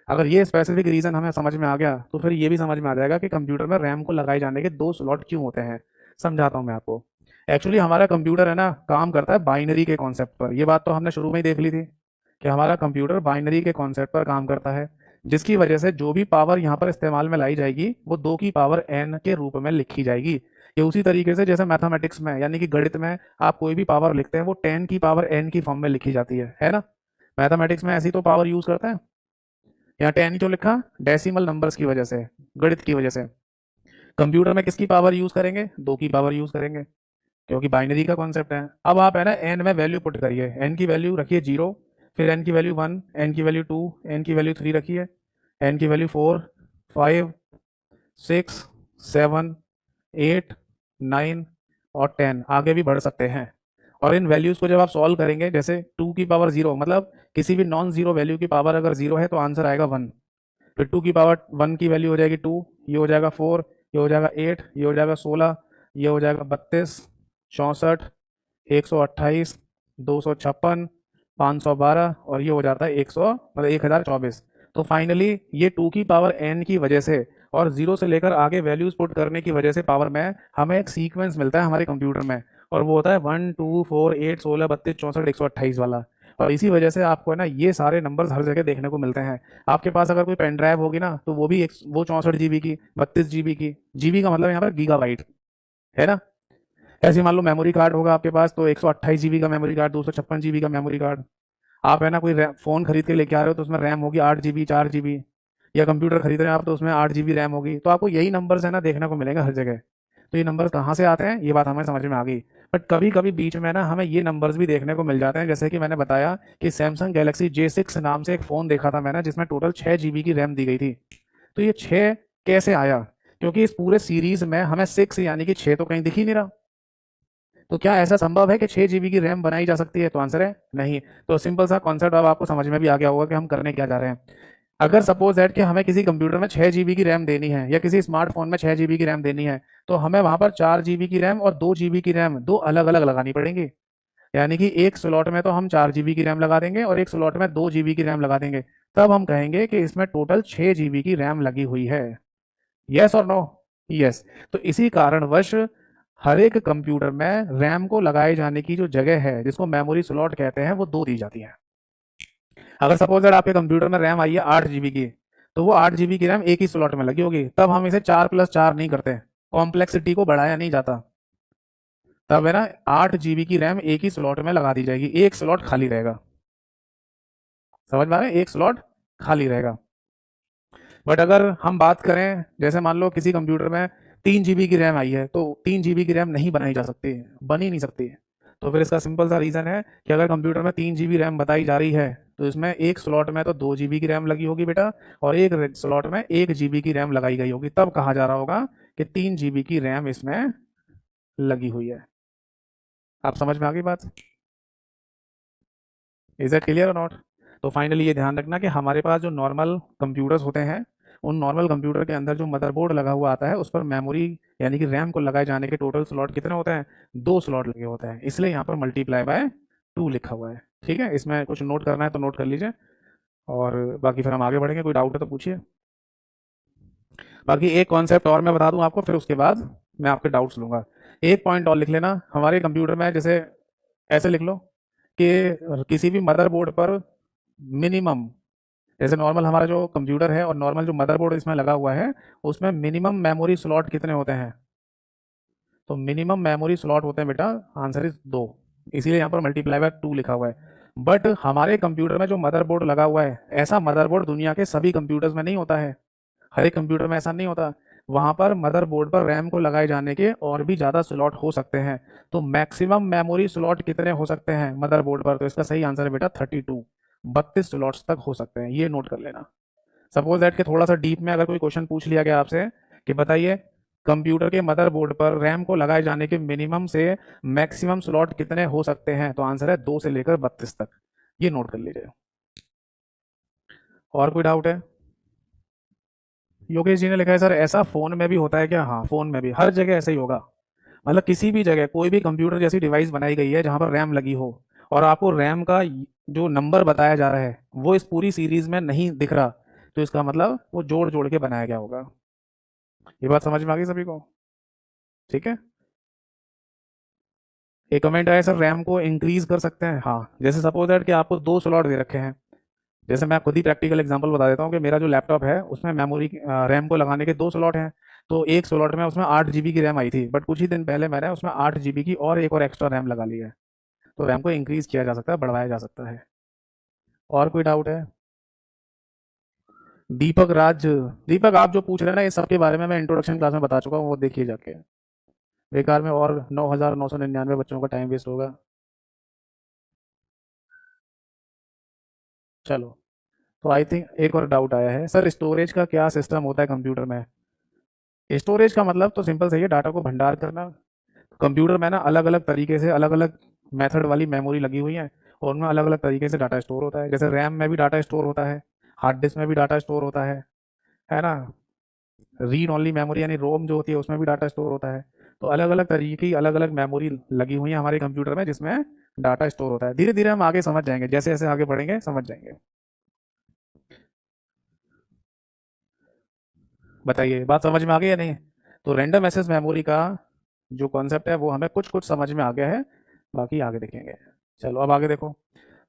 अगर ये स्पेसिफिक रीजन हमें समझ में आ गया तो फिर ये भी समझ में आ जाएगा कि कंप्यूटर में रैम को लगाए जाने के दो स्लॉट क्यों होते हैं। समझाता हूँ मैं आपको। एक्चुअली हमारा कंप्यूटर है ना, काम करता है बाइनरी के कॉन्सेप्ट पर। ये बात तो हमने शुरू में ही देख ली थी कि हमारा कंप्यूटर बाइनरी के कॉन्सेप्ट पर काम करता है, जिसकी वजह से जो भी पावर यहाँ पर इस्तेमाल में लाई जाएगी वो 2 की पावर n के रूप में लिखी जाएगी। ये उसी तरीके से जैसे मैथमेटिक्स में यानी कि गणित में आप कोई भी पावर लिखते हैं वो 10 की पावर n की फॉर्म में लिखी जाती है ना। मैथमेटिक्स में ऐसी तो पावर यूज करते हैं। यहाँ 10 क्यों लिखा? डेसिमल नंबर्स की वजह से, गणित की वजह से। कंप्यूटर में किसकी पावर यूज करेंगे? 2 की पावर यूज करेंगे, क्योंकि बाइनरी का कॉन्सेप्ट है। अब आप है ना एन में वैल्यू पुट करिए। एन की वैल्यू रखिए 0, फिर एन की वैल्यू 1, एन की वैल्यू 2, एन की वैल्यू 3 रखिए, एन की वैल्यू 4, 5, 6, 7, 8, 9 और 10 आगे भी बढ़ सकते हैं। और इन वैल्यूज को जब आप सॉल्व करेंगे, जैसे 2 की पावर 0 मतलब किसी भी नॉन जीरो वैल्यू की पावर अगर 0 है तो आंसर आएगा 1। फिर 2 की पावर 1 की वैल्यू हो जाएगी 2, ये हो जाएगा 4, ये हो जाएगा 8, ये हो जाएगा 16, ये हो जाएगा 32, 64, 128, 256, 512 और ये हो जाता है 100 मतलब 1024। तो फाइनली ये 2 की पावर n की वजह से और 0 से लेकर आगे वैल्यूज पुट करने की वजह से पावर में हमें एक सीक्वेंस मिलता है हमारे कंप्यूटर में, और वो होता है 1 2 4 8 16 32 64 128 वाला। और इसी वजह से आपको है ना ये सारे नंबर्स हर जगह देखने को मिलते हैं। आपके पास अगर कोई पेन ड्राइव होगी ना तो वो भी वो 64 GB की, 32 GB की, जीबी का मतलब यहाँ पर गीगाबाइट है ना। ऐसे मान लो मेमोरी कार्ड होगा आपके पास तो 128 GB का मेमोरी कार्ड, 256 GB का मेमोरी कार्ड। आप है ना कोई फोन खरीद के लेके आ रहे हो तो उसमें रैम होगी 8 GB, 4 GB। या कंप्यूटर खरीद रहे हैं आप तो उसमें 8 GB रैम होगी। तो आपको यही नंबर्स है ना देखने को मिलेंगे हर जगह। तो ये नंबर्स कहाँ से आते हैं ये बात हमें समझ में आ गई। बट कभी कभी बीच में ना हमें ये नंबर्स भी देखने को मिल जाते हैं, जैसे कि मैंने बताया कि सैमसंग गैलेक्सी J6 नाम से एक फ़ोन देखा था मैंने जिसमें टोटल 6 GB की रैम दी गई थी। तो ये 6 कैसे आया? क्योंकि इस पूरे सीरीज में हमें 6 यानी कि 6 तो कहीं दिख ही नहीं रहा। तो क्या ऐसा संभव है कि 6 GB की रैम बनाई जा सकती है? तो आंसर है नहीं। तो सिंपल सा कॉन्सेप्ट अब आपको समझ में भी आ गया होगा कि हम करने क्या जा रहे हैं। अगर सपोज दैट कि हमें किसी कंप्यूटर में 6 GB की रैम देनी है या किसी स्मार्टफोन में 6 GB की रैम देनी है, तो हमें वहां पर 4 GB की रैम और 2 GB की रैम दो अलग अलग लगानी पड़ेगी। यानी कि एक स्लॉट में तो हम 4 GB की रैम लगा देंगे और एक स्लॉट में 2 GB की रैम लगा देंगे। तब हम कहेंगे कि इसमें टोटल 6 GB की रैम लगी हुई है। यस और नो? यस। तो इसी कारणवश हर एक कंप्यूटर में रैम को लगाए जाने की जो जगह है जिसको मेमोरी स्लॉट कहते हैं वो दो दी जाती है। अगर सपोज दैट आपके कंप्यूटर में रैम आई है 8 GB की, तो वो 8 GB की रैम एक ही स्लॉट में लगी होगी। तब हम इसे 4+4 नहीं करते, कॉम्प्लेक्सिटी को बढ़ाया नहीं जाता। तब है ना 8 GB की रैम एक ही स्लॉट में लगा दी जाएगी, एक स्लॉट खाली रहेगा। समझ में आ रहा है? एक स्लॉट खाली रहेगा। बट अगर हम बात करें जैसे मान लो किसी कंप्यूटर में 3 GB की रैम आई है तो 3 GB की रैम नहीं बनाई जा सकती, बन ही नहीं सकती। तो फिर इसका सिंपल सा रीज़न है कि अगर कंप्यूटर में 3 GB रैम बताई जा रही है तो इसमें एक स्लॉट में तो 2 GB की रैम लगी होगी बेटा, और एक स्लॉट में 1 GB की रैम लगाई गई होगी। तब कहा जा रहा होगा कि 3 GB की रैम इसमें लगी हुई है। आप समझ में आ गई बात? इज दैट क्लियर और नॉट? तो फाइनली ये ध्यान रखना कि हमारे पास जो नॉर्मल कंप्यूटर्स होते हैं उन नॉर्मल कंप्यूटर के अंदर जो मदरबोर्ड लगा हुआ आता है उस पर मेमोरी यानी कि रैम को लगाए जाने के टोटल स्लॉट कितने होते हैं? 2 स्लॉट लगे होते हैं, इसलिए यहाँ पर मल्टीप्लाई बाय 2 लिखा हुआ है। ठीक है, इसमें कुछ नोट करना है तो नोट कर लीजिए, और बाकी फिर हम आगे बढ़ेंगे। कोई डाउट है तो पूछिए। बाकी एक कॉन्सेप्ट और मैं बता दूं आपको, फिर उसके बाद मैं आपके डाउट्स लूंगा। एक पॉइंट और लिख लेना हमारे कंप्यूटर में, जैसे ऐसे लिख लो कि किसी भी मदरबोर्ड पर मिनिमम, जैसे नॉर्मल हमारा जो कंप्यूटर है और नॉर्मल जो मदरबोर्ड इसमें लगा हुआ है उसमें मिनिमम मेमोरी स्लॉट कितने होते हैं? तो मिनिमम मेमोरी स्लॉट होते हैं बेटा, आंसर इज 2, इसीलिए यहाँ पर मल्टीप्लाई बाय 2 लिखा हुआ है। बट हमारे कंप्यूटर में जो मदरबोर्ड लगा हुआ है ऐसा मदरबोर्ड दुनिया के सभी कंप्यूटर्स में नहीं होता है। हर एक कंप्यूटर में ऐसा नहीं होता। वहां पर मदरबोर्ड पर रैम को लगाए जाने के और भी ज़्यादा स्लॉट हो सकते हैं। तो मैक्सिमम मेमोरी स्लॉट कितने हो सकते हैं मदरबोर्ड पर? तो इसका सही आंसर है बेटा 32, 32 स्लॉट्स तक हो सकते हैं। ये नोट कर लेना। सपोज दैट कि थोड़ा सा डीप में अगर कोई क्वेश्चन पूछ लिया गया आपसे कि बताइए कंप्यूटर के मदरबोर्ड पर रैम को लगाए जाने के मिनिमम से मैक्सिमम स्लॉट कितने हो सकते हैं, तो आंसर है 2 से लेकर 32 तक। ये नोट कर लीजिए। और कोई डाउट है? योगेश जी ने लिखा है सर ऐसा फोन में भी होता है क्या? हाँ, फोन में भी, हर जगह ऐसा ही होगा। मतलब किसी भी जगह कोई भी कंप्यूटर जैसी डिवाइस बनाई गई है जहां पर रैम लगी हो और आपको रैम का जो नंबर बताया जा रहा है वो इस पूरी सीरीज में नहीं दिख रहा, तो इसका मतलब वो जोड़ जोड़ के बनाया गया होगा। ये बात समझ में आ गई सभी को? ठीक है। एक कमेंट आया, सर रैम को इंक्रीज कर सकते हैं? हाँ, जैसे सपोज दैट कि आपको दो स्लॉट दे रखे हैं। जैसे मैं खुद ही प्रैक्टिकल एग्जांपल बता देता हूँ कि मेरा जो लैपटॉप है उसमें मेमोरी रैम को लगाने के दो स्लॉट हैं। तो एक स्लॉट में उसमें 8 GB की रैम आई थी, बट कुछ ही दिन पहले मैंने उसमें 8 GB की और एक और एक्स्ट्रा रैम लगा ली है। तो रैम को इंक्रीज किया जा सकता है, बढ़ाया जा सकता है। और कोई डाउट है? दीपक राज, दीपक आप जो पूछ रहे हैं ना, ये सबके बारे में मैं इंट्रोडक्शन क्लास में बता चुका हूँ, वो देखिए जाके। बेकार में और 9,999 बच्चों का टाइम वेस्ट होगा। चलो, तो आई थिंक एक और डाउट आया है, सर स्टोरेज का क्या सिस्टम होता है कंप्यूटर में? स्टोरेज का मतलब तो सिंपल सही है, डाटा को भंडार करना। कंप्यूटर में ना अलग अलग तरीके से अलग अलग मेथड वाली मेमोरी लगी हुई है, और उनमें अलग अलग तरीके से डाटा स्टोर होता है। जैसे रैम में भी डाटा स्टोर होता है, हार्ड डिस्क में भी डाटा स्टोर होता है ना। रीड ओनली मेमोरी यानी रोम जो होती है उसमें भी डाटा स्टोर होता है। तो अलग अलग तरीके की अलग अलग मेमोरी लगी हुई है हमारे कंप्यूटर में, जिसमें डाटा स्टोर होता है। धीरे धीरे हम आगे समझ जाएंगे, जैसे जैसे आगे बढ़ेंगे समझ जाएंगे। बताइए, बात समझ में आ गई या नहीं? तो रैंडम एक्सेस मेमोरी का जो कॉन्सेप्ट है वो हमें कुछ कुछ समझ में आ गया है, बाकी आगे देखेंगे। चलो अब आगे देखो,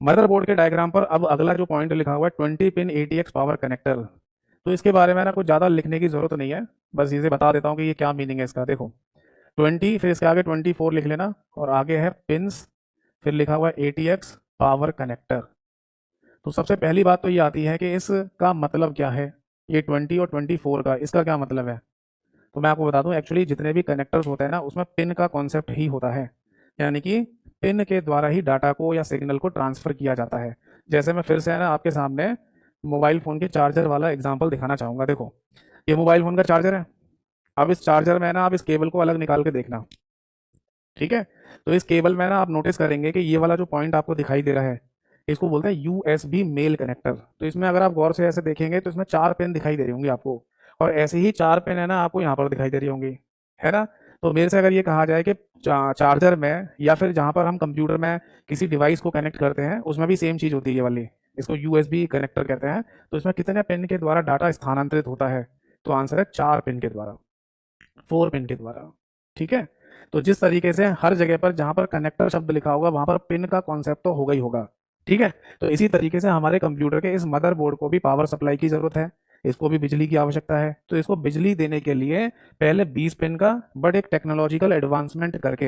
मदरबोर्ड के डायग्राम पर अब अगला जो पॉइंट लिखा हुआ है 20 पिन ATX पावर कनेक्टर। तो इसके बारे में ना कुछ ज़्यादा लिखने की जरूरत नहीं है, बस इसे बता देता हूँ कि ये क्या मीनिंग है इसका। देखो, 20 फिर इसके आगे 24 लिख लेना, और आगे है पिंस, फिर लिखा हुआ है ATX पावर कनेक्टर। तो सबसे पहली बात तो ये आती है कि इसका मतलब क्या है, ये 20 और 24 का इसका क्या मतलब है। तो मैं आपको बता दूं, एक्चुअली जितने भी कनेक्टर्स होते हैं ना उसमें पिन का कॉन्सेप्ट ही होता है, यानी कि पिन के द्वारा ही डाटा को या सिग्नल को ट्रांसफर किया जाता है। जैसे मैं फिर से है ना आपके सामने मोबाइल फोन के चार्जर वाला एग्जांपल दिखाना चाहूंगा। देखो, ये मोबाइल फोन का चार्जर है। अब इस चार्जर में ना आप इस केबल को अलग निकाल के देखना, ठीक है। तो इस केबल में ना आप नोटिस करेंगे कि ये वाला जो पॉइंट आपको दिखाई दे रहा है, इसको बोलते हैं USB मेल कनेक्टर। तो इसमें अगर आप गौर से ऐसे देखेंगे तो इसमें 4 पिन दिखाई दे रही होंगी आपको, और ऐसे ही 4 पिन है ना आपको यहाँ पर दिखाई दे रही होंगी, है ना। तो मेरे से अगर ये कहा जाए कि चार्जर में या फिर जहाँ पर हम कंप्यूटर में किसी डिवाइस को कनेक्ट करते हैं उसमें भी सेम चीज़ होती है ये वाली, इसको USB कनेक्टर कहते हैं। तो इसमें कितने पिन के द्वारा डाटा स्थानांतरित होता है? तो आंसर है 4 पिन के द्वारा, 4 पिन के द्वारा। ठीक है। तो जिस तरीके से हर जगह पर जहां पर कनेक्टर शब्द लिखा होगा वहां पर पिन का कॉन्सेप्ट तो होगा ही होगा। ठीक है। तो इसी तरीके से हमारे कंप्यूटर के इस मदरबोर्ड को भी पावर सप्लाई की जरूरत है, इसको भी बिजली की आवश्यकता है। तो इसको बिजली देने के लिए पहले 20 पिन का, बट एक टेक्नोलॉजिकल एडवांसमेंट करके,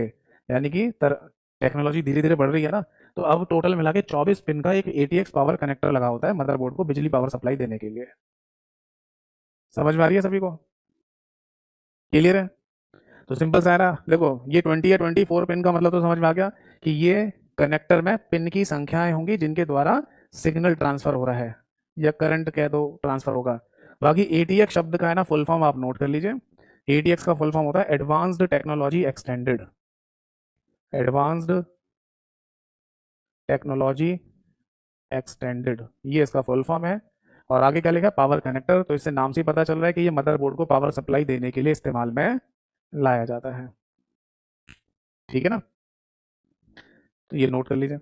यानी कि टेक्नोलॉजी धीरे धीरे बढ़ रही है ना, तो अब टोटल मिला के 24 पिन का एक ATX पावर कनेक्टर लगा होता है मदरबोर्ड को बिजली पावर सप्लाई देने के लिए। समझ में आ रही है सभी को? क्लियर है? तो सिंपल सा है ना, देखो ये 20 या 24 पिन का मतलब तो समझ में आ गया कि ये कनेक्टर में पिन की संख्याएं होंगी जिनके द्वारा सिग्नल ट्रांसफर हो रहा है, या करंट कह दो ट्रांसफर होगा। बाकी ATX शब्द का है ना फुल फॉर्म आप नोट कर लीजिए। ATX का फुल फॉर्म होता है advanced technology extended, advanced technology extended, ये इसका फुल फॉर्म है। और आगे क्या लिखा है? Power connector. तो इससे नाम से ही पता चल रहा है कि ये मदरबोर्ड को पावर सप्लाई देने के लिए इस्तेमाल में लाया जाता है। ठीक है ना, तो ये नोट कर लीजिए।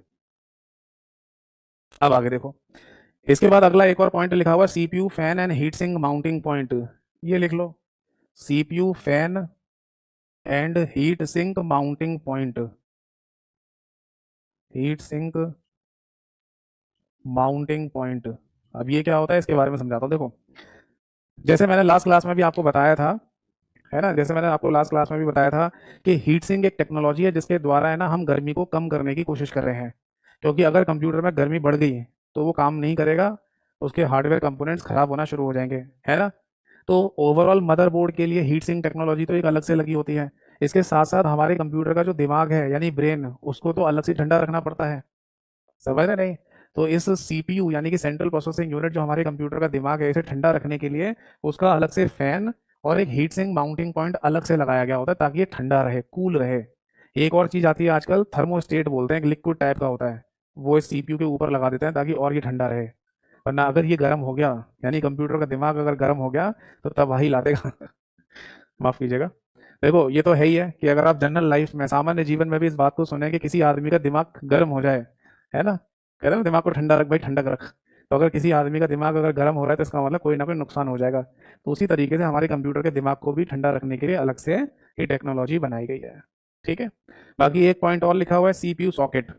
अब आगे देखो, इसके बाद अगला एक और पॉइंट लिखा हुआ है CPU fan and heat sink mounting point. ये लिख लो, CPU fan and heat sink mounting point, heat sink mounting point. अब ये क्या होता है इसके बारे में समझाता हूँ। देखो, जैसे मैंने लास्ट क्लास में भी आपको बताया था, है ना, जैसे मैंने आपको लास्ट क्लास में भी बताया था कि हीट सिंक एक टेक्नोलॉजी है जिसके द्वारा है ना हम गर्मी को कम करने की कोशिश कर रहे हैं। क्योंकि अगर कंप्यूटर में गर्मी बढ़ गई तो वो काम नहीं करेगा, उसके हार्डवेयर कंपोनेंट्स खराब होना शुरू हो जाएंगे, है ना। तो ओवरऑल मदरबोर्ड के लिए हीट सिंक टेक्नोलॉजी तो एक अलग से लगी होती है। इसके साथ साथ हमारे कंप्यूटर का जो दिमाग है यानी ब्रेन, उसको तो अलग से ठंडा रखना पड़ता है। समझ रहे नहीं? तो इस CPU यानी कि सेंट्रल प्रोसेसिंग यूनिट जो हमारे कंप्यूटर का दिमाग है, इसे ठंडा रखने के लिए उसका अलग से फैन और एक हीट सिंक माउंटिंग पॉइंट अलग से लगाया गया होता है ताकि ये ठंडा रहे, कूल रहे। एक और चीज आती है आजकल, थर्मोस्टेट बोलते हैं, एक लिक्विड टाइप का होता है, वो इस CPU के ऊपर लगा देते हैं ताकि और ये ठंडा रहे। वरना अगर ये गर्म हो गया, यानी कंप्यूटर का दिमाग अगर गर्म हो गया, तो तबाही ला देगा। माफ कीजिएगा। देखो, ये तो है ही है कि अगर आप जनरल लाइफ में, सामान्य जीवन में भी इस बात को सुने कि किसी आदमी का दिमाग गर्म हो जाए, है ना, कह रहे हो दिमाग को ठंडा रख भाई, ठंडक रख, तो अगर किसी आदमी का दिमाग अगर गर्म हो रहा है तो इसका मतलब कोई ना कोई नुकसान हो जाएगा। तो उसी तरीके से हमारे कंप्यूटर के दिमाग को भी ठंडा रखने के लिए अलग से ये टेक्नोलॉजी बनाई गई है। ठीक है। बाकी एक पॉइंट और लिखा हुआ है सीपीयू सॉकेट।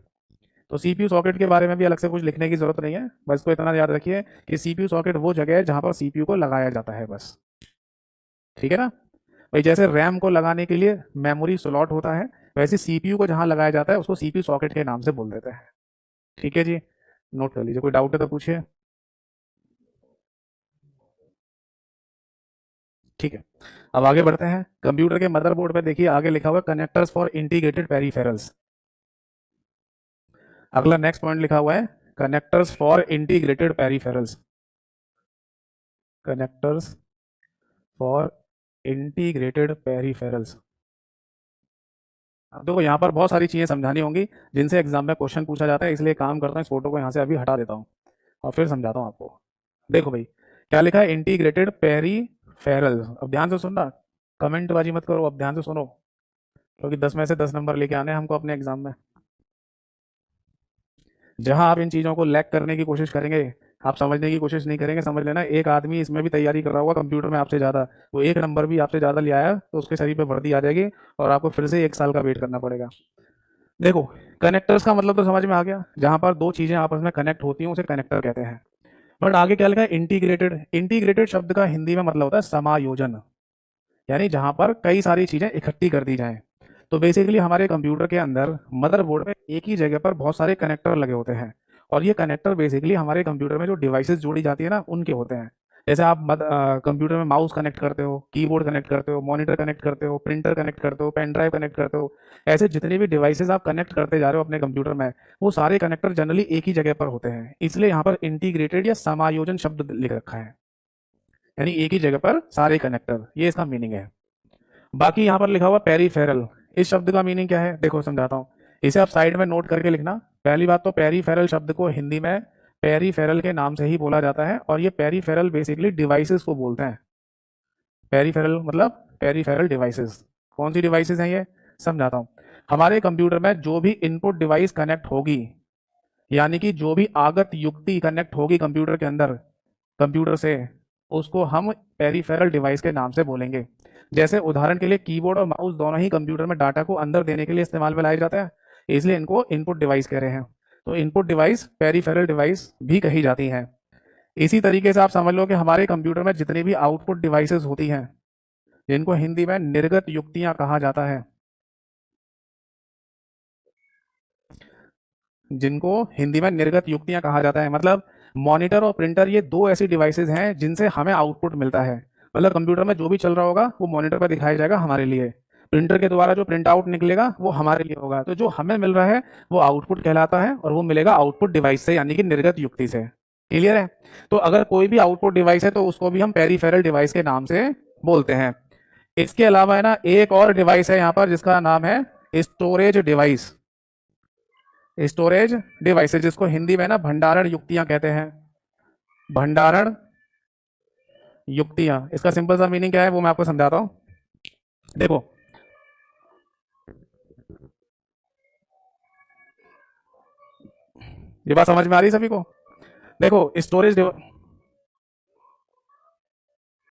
तो सीपीयू सॉकेट के बारे में भी अलग से कुछ लिखने की जरूरत नहीं है, बस को इतना याद रखिए कि सीपीयू सॉकेट वो जगह है जहां पर सीपीयू को लगाया जाता है बस। ठीक है ना। भाई जैसे रैम को लगाने के लिए मेमोरी स्लॉट होता है, वैसे सीपीयू को जहां लगाया जाता है उसको सीपीयू सॉकेट के नाम से बोल देते हैं। ठीक है जी, नोट कर लीजिए, कोई डाउट है तो पूछिए। ठीक है, अब आगे बढ़ते हैं। कंप्यूटर के मदरबोर्ड पे देखिए आगे लिखा हुआ है कनेक्टर्स फॉर इंटीग्रेटेड पेरिफेरल्स। अगला नेक्स्ट पॉइंट लिखा हुआ है connectors for integrated peripherals. Connectors for integrated peripherals. अब देखो यहाँ पर बहुत सारी चीजें समझानी होंगी जिनसे एग्जाम में क्वेश्चन पूछा जाता है, इसलिए काम करता हूँ इस फोटो को यहाँ से अभी हटा देता हूँ और फिर समझाता हूँ आपको। देखो भाई क्या लिखा है, इंटीग्रेटेड पेरीफेरल। अब ध्यान से सुनना, कमेंट बाजी मत करो, अब ध्यान से सुनो, क्योंकि 10 में से 10 नंबर लेके आने हैं हमको अपने एग्जाम में। जहां आप इन चीजों को लैक करने की कोशिश करेंगे, आप समझने की कोशिश नहीं करेंगे, समझ लेना एक आदमी इसमें भी तैयारी कर रहा होगा कंप्यूटर में आपसे ज्यादा, वो एक नंबर भी आपसे ज्यादा ले आया तो उसके शरीर पे वर्दी आ जाएगी और आपको फिर से 1 साल का वेट करना पड़ेगा। देखो, कनेक्टर्स का मतलब तो समझ में आ गया, जहां पर दो चीजें आपस में कनेक्ट होती हैं उसे कनेक्टर कहते हैं। बट आगे क्या लिखा है, इंटीग्रेटेड। इंटीग्रेटेड शब्द का हिंदी में मतलब होता है समायोजन, यानी जहां पर कई सारी चीजें इकट्ठी कर दी जाएं। तो बेसिकली हमारे कंप्यूटर के अंदर मदरबोर्ड में एक ही जगह पर बहुत सारे कनेक्टर लगे होते हैं, और ये कनेक्टर बेसिकली हमारे कंप्यूटर में जो डिवाइसेस जोड़ी जाती है ना उनके होते हैं। जैसे आप कंप्यूटर में माउस कनेक्ट करते हो, कीबोर्ड कनेक्ट करते हो, मॉनिटर कनेक्ट करते हो, प्रिंटर कनेक्ट करते हो, पेन ड्राइव कनेक्ट करते हो, ऐसे जितने भी डिवाइसेस आप कनेक्ट करते जा रहे हो अपने कंप्यूटर में, वो सारे कनेक्टर जनरली एक ही जगह पर होते हैं, इसलिए यहाँ पर इंटीग्रेटेड या समायोजन शब्द लिख रखा है, यानी एक ही जगह पर सारे कनेक्टर, ये इसका मीनिंग है। बाकी यहाँ पर लिखा हुआ पेरीफेरल, इस शब्द का मीनिंग क्या है देखो समझाता हूँ, इसे आप साइड में नोट करके लिखना। पहली बात तो पेरीफेरल शब्द को हिंदी में पेरीफेरल के नाम से ही बोला जाता है, और ये पेरीफेरल बेसिकली डिवाइसेस को बोलते हैं। पेरीफेरल मतलब पेरीफेरल डिवाइसेस। कौन सी डिवाइसेस हैं ये, समझाता हूँ। हमारे कंप्यूटर में जो भी इनपुट डिवाइस कनेक्ट होगी, यानी कि जो भी आगत युक्ति कनेक्ट होगी कंप्यूटर के अंदर, कंप्यूटर से, उसको हम पेरीफेरल डिवाइस के नाम से बोलेंगे। जैसे उदाहरण के लिए कीबोर्ड और माउस दोनों ही कंप्यूटर में डाटा को अंदर देने के लिए इस्तेमाल में लाए जाते हैं, इसलिए इनको इनपुट डिवाइस कह रहे हैं। तो इनपुट डिवाइस पेरीफेरल डिवाइस भी कही जाती हैं। इसी तरीके से आप समझ लो कि हमारे कंप्यूटर में जितनी भी आउटपुट डिवाइसेस होती हैं, जिनको हिंदी में निर्गत युक्तियां कहा जाता है, जिनको हिंदी में निर्गत युक्तियां कहा जाता है, मतलब मॉनिटर और प्रिंटर ये दो ऐसी डिवाइसेस हैं जिनसे हमें आउटपुट मिलता है। मतलब कंप्यूटर में जो भी चल रहा होगा वो मॉनिटर पर दिखाया जाएगा हमारे लिए, प्रिंटर के द्वारा जो प्रिंट आउट निकलेगा वो हमारे लिए होगा, तो जो हमें मिल रहा है वो आउटपुट कहलाता है, और वो मिलेगा आउटपुट डिवाइस से, यानी कि निर्गत युक्ति से। क्लियर है। तो अगर कोई भी आउटपुट डिवाइस है तो उसको भी हम पेरीफेरल डिवाइस के नाम से बोलते हैं। इसके अलावा है ना एक और डिवाइस है यहाँ पर जिसका नाम है स्टोरेज डिवाइस। स्टोरेज डिवाइसेस, जिसको हिंदी में ना भंडारण युक्तियां कहते हैं। भंडारण युक्तियां, इसका सिंपल सा मीनिंग क्या है वो मैं आपको समझाता हूँ। देखो, ये बात समझ में आ रही है सभी को। देखो स्टोरेज